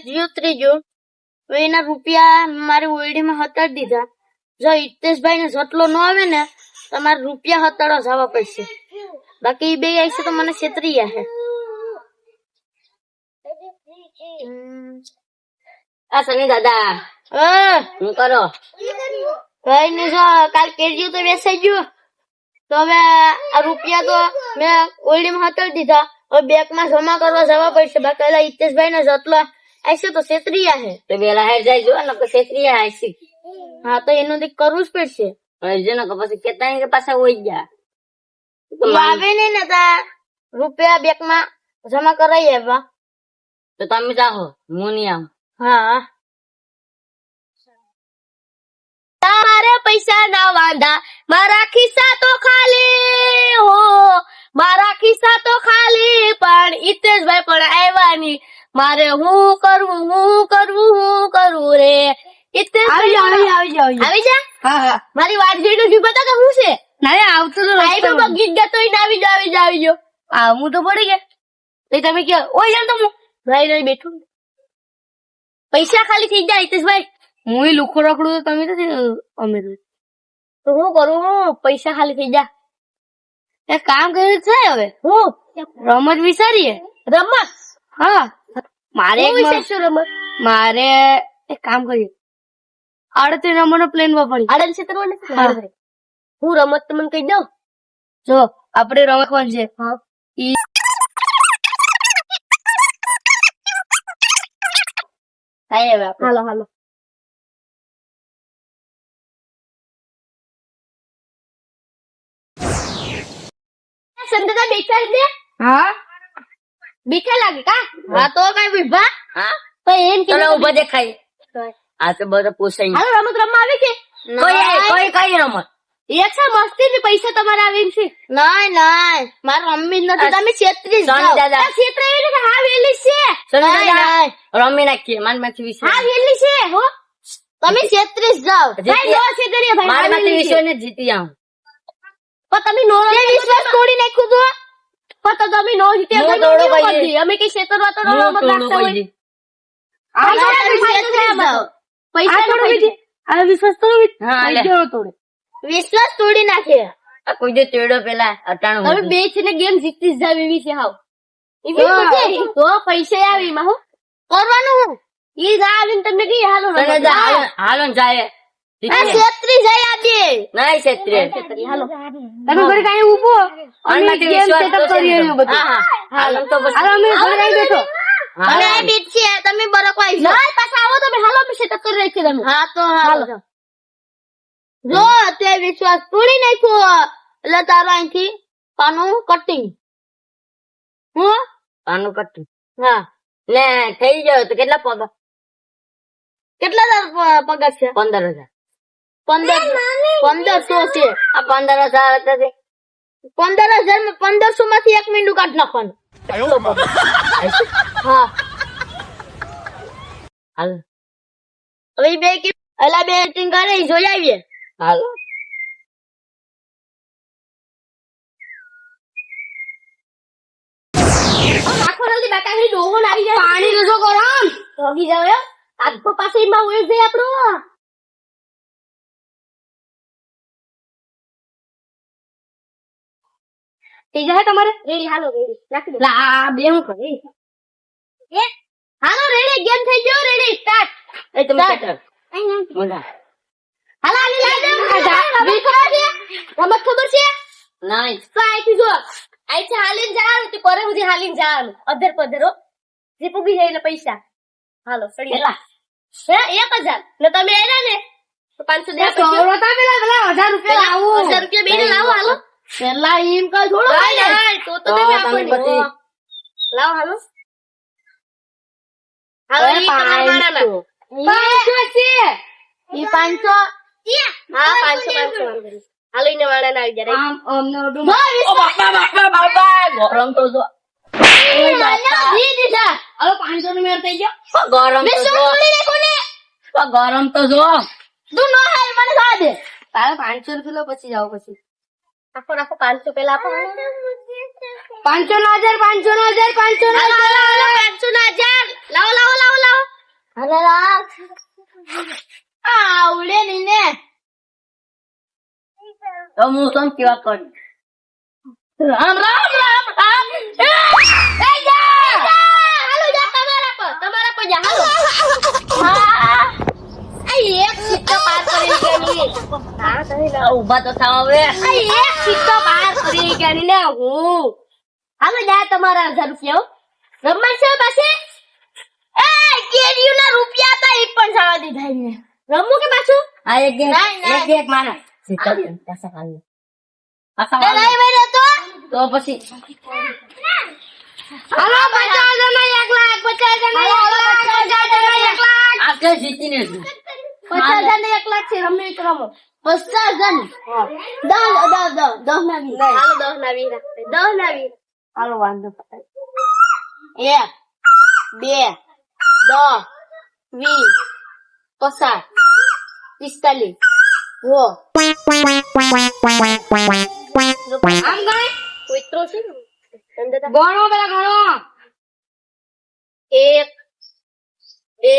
જીઓ ત્રીજો એના રૂપિયા મારી ઓયડીમાં હતાડી દીધા. જો હિતેશભાઈ ને જેટલો ન આવે ને તમારે રૂપિયા હતાડવા જવા પડશે, બાકી બે આવશે તો મને છેતરી જશે. આ સની દાદા હું કરો કઈ નઈ, જો કાલ કેરીઓ તો વેચાઈ ગયું, તો હવે આ રૂપિયા તો મેં ઓયડીમાં હતાડી દીધા, હવે બેંકમાં જમા કરવા જવા પડશે, બાકી હિતેશભાઈ ને જેટલો આવશે તો છેતરી જશે. તો વેલા હેર જાય જો ને ક્ષેત્રીય આસી. હા તો એનું કંઈક કરવું જ પડશે. જેનો કે પછી કેતા કે પાછા હોય ગયા આવે નઈ ને તા રૂપિયા બેંકમાં જમા કરાવી આવ્યા. તો તમે જાઓ, હું નહીં આવું. હા, તારે પૈસા ના વાંધા, મારા ખિસ્સા તો ખાલી હો, મારા ખિસ્સા તો ખાલી, પણ હિતેશભાઈ પણ આવ્યા નહી. મારે હું કરવું રે. હિતેશભાઈ આવી જા. મારી વાત જોઈને શું બતા કે હું છે આવતું ગીત ગાતો આવી જાવ. હું તો પડી ગયા. તમે કયો ઓય જાવ તો હું નહીં બેઠું. પૈસા ખાલી થઈ જાય હિતેશભાઈ. હું લુખો રખડું તો તમે નથી અમે તો હું કરું, પૈસા ખાલી થઈ જાય. એક કામ કર્યું છે, હવે હું રમત વિચારીએ. રમત? હા, મારે રમત મારે એક કામ કરીએ, 38 નંબરનો પ્લેન વાપરીએ. 38 હું રમત તમને કહી દઉં. જો આપણે રમત છે, હાલો સંદતા બેઠા છે. હા બેઠા લાગે કા? હા તો કઈ વિભા. હા તો એમ કે ઉભા દેખાય. આ તો બધો પોસાય. હાલો રમત રમવા આવે છે. કઈ રમત? એક છે મસ્તી ની, પૈસા તમારે આવે છે. નહીં મારે રમવી જ નથી. તમે 36 હા વેલી છે. રમી નાખીએ માનમાંથી વિશે. હા વેલી છે હો. તમે 36 જાઓ. માનમાંથી વિશે ને જીતી આવું. પણ તમે નો વિશ્વાસ તોડી નાખ્યું તો તમે નો જીતે. અમે કઈ છેતરવા તો રમત રાખતા હોય. પૈસા વિશ્વાસ તોડે. વિશ્વાસ તોડી નાખે. કોઈ દે તેડો પેલા 98. તમે બે છે ને ગેમ જીતી જ જાવ એવી છે. હાવ તો પૈસા આવે એમાં હું કરવાનું. હું ઈ આવીને તમને કઈ હાલો હાલો જાય 36 જાય આજે નહીં ક્ષેત્રે. હાલો તમે ઘરે કઈ ઉભો અને ગેમ સેટઅપ કરીએ બધું. હાલો તો બસ અમે ઘરે આવી બેઠો અને આ બીત છે. તમે બરકવા આવી ના પાછા આવો તમે. હાલો અમે સેટઅપ કરી રાખીએ તમે. હા તો હાલો જો તે વિશ્વાસ તોડી નાખ્યો એટલે તારો અહીંથી પાનું કટિંગ. હું પાનું કટ્ટું. હા ને થઈ જાય તો કેટલા પગાર? કેટલા પગાર છે? 15,000. 1500 છે. આ 15,000 હતા તે 15,000 માં 1500 માંથી 1 મીંડું કાઢ નાખવાનું. હા હાલ હવે બે કે એલા બે એક્ટિંગ કરે જોઈ આવીએ. હાલો આખો જલ્દી બેટા ડોહો આવી જાય. પાણી તો જો ગરમ ભોગી જાવ એમ. આખો પાસે માં ઉઈ જાય આપણો. થઈ જાય તમારે રેડી. હાલો રેડી નાખી દે. લા બે હું કરે એ હાલો રેડી. ગેમ થઈ ગયો. Ready start. એ તમે સેટર મોલા હાલો આલી લા દે. ખબર છે રમત ખબર છે? નહીં તો આઈથી જો આઈથી હાલીને જવાનું તે પરે સુધી હાલીને જવાનું. અધર પધરો જે પૂગી જાય એટલે પૈસા. હાલો સડી કેટલા? હે 1000 ને તમે એના ને તો 500 દે. પેલા 1000 રૂપિયા લાવો. 1000 રૂપિયા બેને લાવો. હાલો પેલા એમ કા જોડો. નહીં તો તમે આપો પછી લાવો. હાલો હાલો ઈ તમારા મારાના 500 છે. ઈ 500 હા 500 હાલો ઈને વાળા ના આવી જાય. ગરમ તો જો ગરમ તો જો તું નો હાલ મને ખા દે. તારે 500 રૂપિયા પછી જાવ. પછી નાખો 500 પેલા આપો. 500 નો 1000 500 નો 1000 500 નો 1000 લાવો. તો હું તને કેવા કરું. રામ રામ રામ રામ. એ જા હાલો જા તમારા પર જા હાલો. હા આ એક સિક્કો પાર કરી ગઈ. ના થઈ લા ઊભા તો થાવ હવે. આ એક સિક્કો પાર કરી ગઈ ને હું. હાલો જા તમારા 1000 રૂપિયા રમણ છે પાસે. એ કેરીઓના રૂપિયા તો ઈ પણ સાવા દીધા ને. રમવું કે પાછું? આ એક ગેમ ના. એક ગેમ મારા સીતા પાછા ખાલી પાછા તે નહીં વળ્યો તો પછી હાલો 50 જણા 1 લાખ 50 જણા 1 લાખ 50 જણા 1 લાખ આ કે જીતીને છું. 50 જણા 1 લાખ છે રમી તો રમો 50 જણ 10 ના વી હાલો 10 ના વી રાખતે 10 ના વી હાલો વાંધો પતાય 1 2 10 20 50 45 વો આમ ગણે ઉતરો છે ને ગણો પેલા ગણો 1 2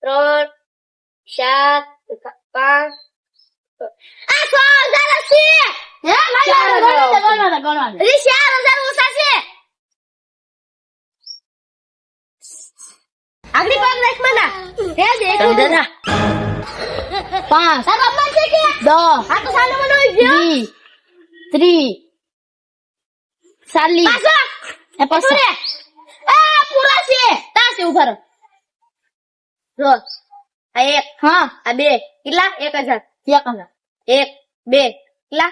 3 4 5 આ 6000 છે હે ગણો અરે 4000 ઓછા છે આગલી પગ રાખ મના હે દે સમજે ના 5 આ રમવા છે કે 10 આ તો સાલો મનો ગયો 20 30 40 એ પાછો આ પૂરા છે તાસે ઉભા રહો જો આ એક હા આ બે કેટલા 1000 1000 1 2 કેટલા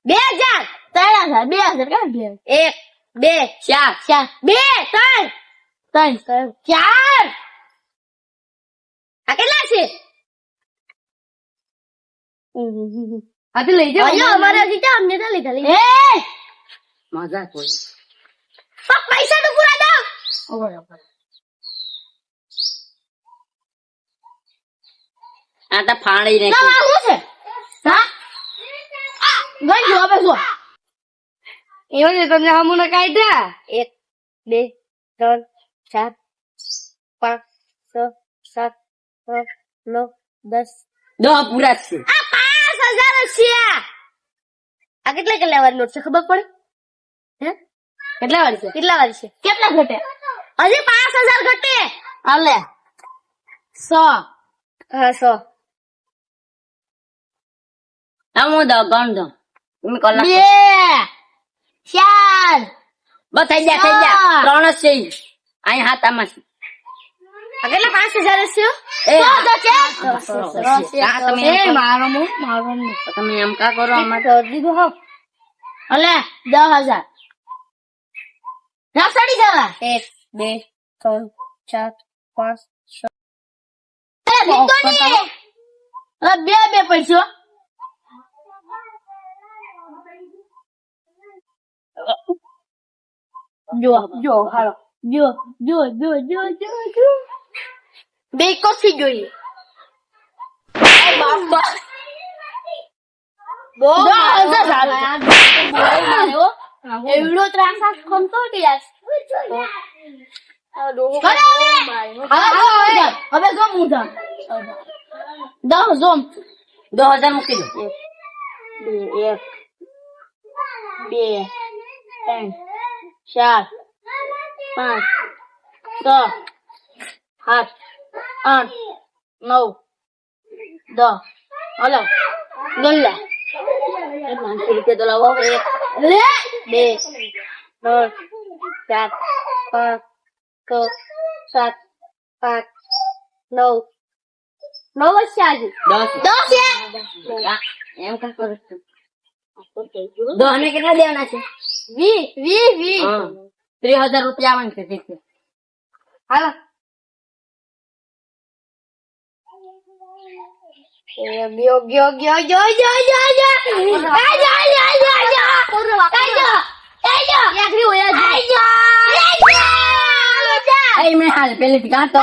2000 3000 2000 કે 1 2 4 2 3 4 આ કેટલા છે આ તો લઈ જાઓ અયો અમારે જીતા અમને તો લીધા એ મજા કોઈ પૈસા તો પૂરા દો આ તો ફાડી ને ના શું છે હા ગઈ જો હવે જો એવું છે તમને હમુને કાઢ્યા 1 2 3 4 5 6 7 8 9 10 દો પૂરા છે આ 5000 છે આ કેટલા વાર નોટ છે ખબર પડે હે કેટલા વાર છે કેટલા ઘટે હજી 5000 ઘટે હાલે 100 હા 100 હું દો ગણ દો તમે કલાક 2 4 બસ થઈ ગયા 3 જ છે અહીં હાથામાં છે આ કેટલા 5000 છે એ તો છે એ મારો તમે એમ કા કરો અમારે તો દીધું હો અલે 10000 ના સડી જવા 1 2 3 4 5 6 એ દીધો ની અલે બે પૈસો જો હાલો જો બે કોથી જોઈએ બાબા એવડો ત્રાસ ખમતો કે યાર હવે ગમ ઉધા 10 જોમ 2000 મૂકી દો 1 2 3 4 5 6 7 8 9 10 હલો ગલ્લા 500 રૂપિયા તો લાવો લે 2 3 4 5 6 7 8 9 9 છે આજે 10 એમ કા કરો છો દો અને કેટલા દેવાના છે 20 3000 રૂપિયા આવવાનું છે ઠીક હાલો મેં હાલ પેલી ગાતો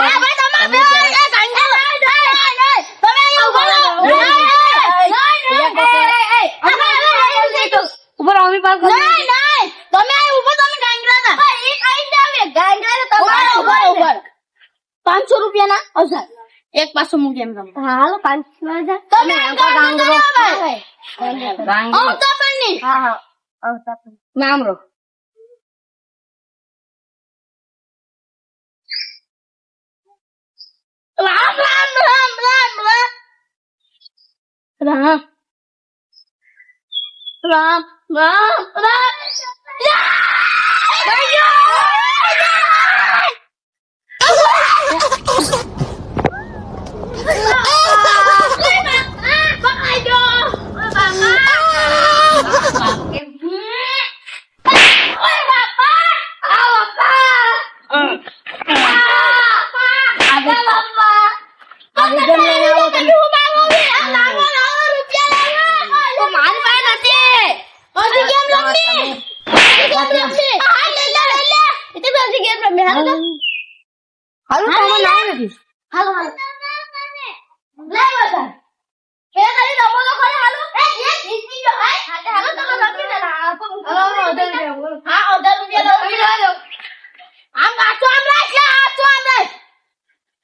ઉપર આવી પાસ તમે ઉપર તમે ગાંગરા ના એક આઈ જાવે ગાંગરા તમારા ઉપર 500 રૂપિયા ના આવશે એક પાછું હું કેમ રમ હાલો 5,000 તમે ગાંગરો આવતા પણ નહીં હા આવતા પણ નામ રો રામ રામ રામ રામ રામ રામ રામ રામ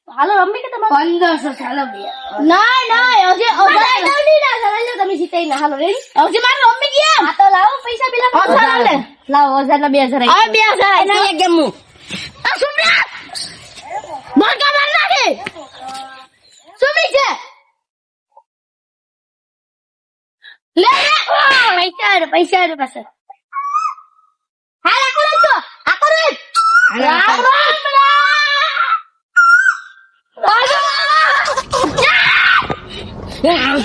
હાલો રમી કે તમારે 1500 ચાલો ના ના હજી તમે જીતાઈ ના હાલો રેડી હજી મારે રમી ગયા આ તો લાવો પૈસા પેલા લાવો 1000 ના 2000 આ 2000 એના એક ગેમ હું આ સુમ્યા મોકા માર નાખે સુમી છે લે પૈસા પાસે હાલ આ કરો તો આ કરો રામ રામ રામ